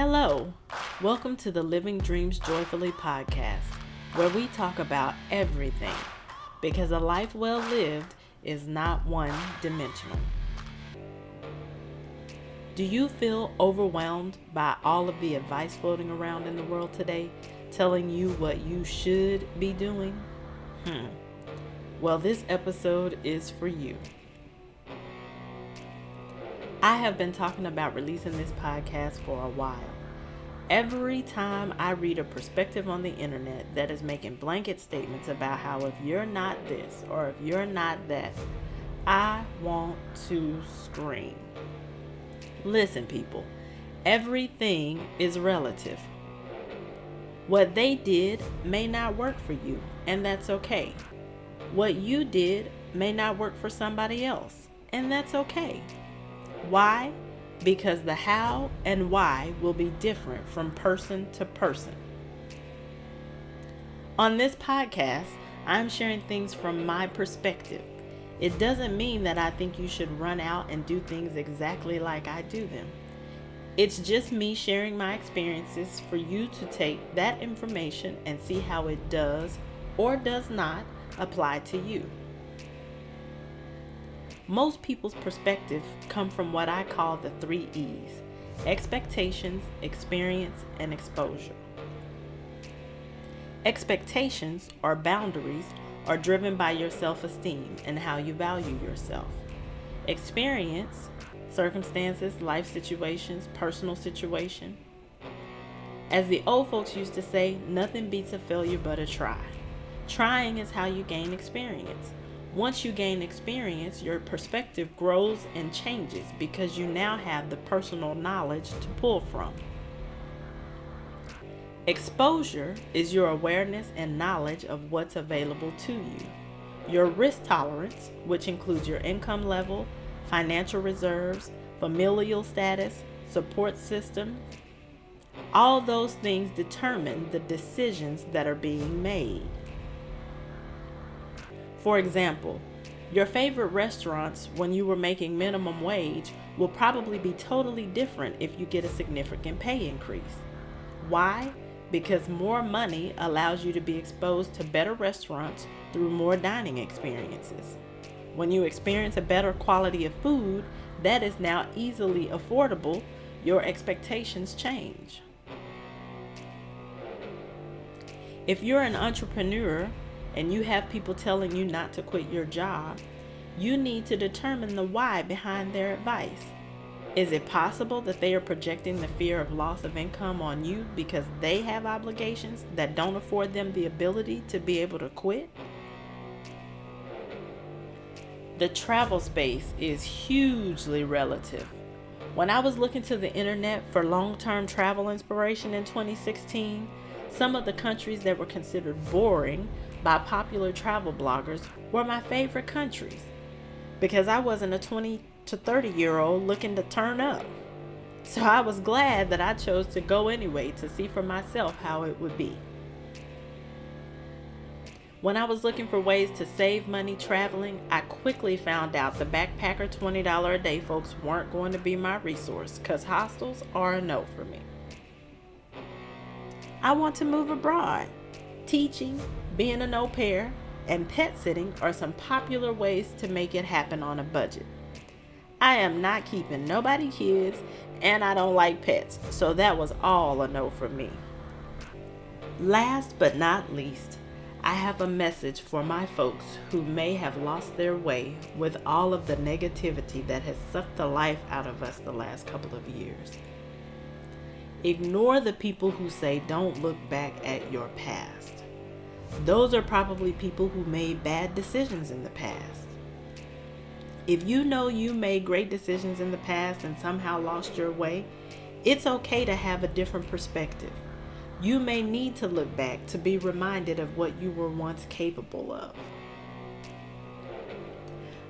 Hello, welcome to the Living Dreams Joyfully podcast, where we talk about everything, because a life well lived is not one-dimensional. Do you feel overwhelmed by all of the advice floating around in the world today, telling you what you should be doing? Well, this episode is for you. I have been talking about releasing this podcast for a while. Every time I read a perspective on the internet that is making blanket statements about how if you're not this or if you're not that, I want to scream. Listen, people, everything is relative. What they did may not work for you, and that's okay. What you did may not work for somebody else, and that's okay. Why? Because the how and why will be different from person to person. On this podcast, I'm sharing things from my perspective. It doesn't mean that I think you should run out and do things exactly like I do them. It's just me sharing my experiences for you to take that information and see how it does or does not apply to you. Most people's perspective come from what I call the 3 E's: expectations, experience, and exposure. Expectations or boundaries are driven by your self-esteem and how you value yourself. Experience, circumstances, life situations, personal situation. As the old folks used to say, nothing beats a failure but a try. Trying is how you gain experience. Once you gain experience, your perspective grows and changes because you now have the personal knowledge to pull from. Exposure is your awareness and knowledge of what's available to you. Your risk tolerance, which includes your income level, financial reserves, familial status, support system. All those things determine the decisions that are being made. For example, your favorite restaurants when you were making minimum wage will probably be totally different if you get a significant pay increase. Why? Because more money allows you to be exposed to better restaurants through more dining experiences. When you experience a better quality of food that is now easily affordable, your expectations change. If you're an entrepreneur and you have people telling you not to quit your job, you need to determine the why behind their advice. Is it possible that they are projecting the fear of loss of income on you because they have obligations that don't afford them the ability to be able to quit? The travel space is hugely relative. When I was looking to the internet for long-term travel inspiration in 2016, some of the countries that were considered boring by popular travel bloggers were my favorite countries because I wasn't a 20 to 30-year-old looking to turn up. So I was glad that I chose to go anyway to see for myself how it would be. When I was looking for ways to save money traveling, I quickly found out the backpacker $20 a day folks weren't going to be my resource because hostels are a no for me. I want to move abroad. Teaching, being an au pair, and pet sitting are some popular ways to make it happen on a budget. I am not keeping nobody kids, and I don't like pets, so that was all a no for me. Last but not least, I have a message for my folks who may have lost their way with all of the negativity that has sucked the life out of us the last couple of years. Ignore the people who say don't look back at your past. Those are probably people who made bad decisions in the past. If you know you made great decisions in the past and somehow lost your way, it's okay to have a different perspective. You may need to look back to be reminded of what you were once capable of.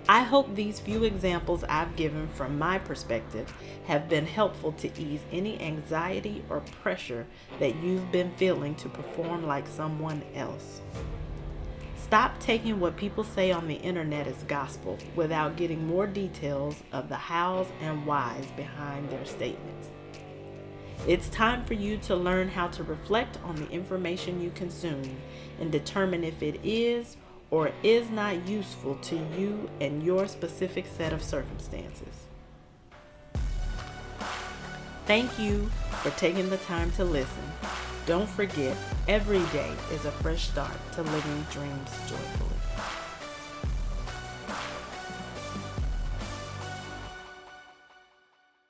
I hope these few examples I've given from my perspective have been helpful to ease any anxiety or pressure that you've been feeling to perform like someone else. Stop taking what people say on the internet as gospel without getting more details of the hows and whys behind their statements. It's time for you to learn how to reflect on the information you consume and determine if it is or is not useful to you and your specific set of circumstances. Thank you for taking the time to listen. Don't forget, every day is a fresh start to living dreams joyfully.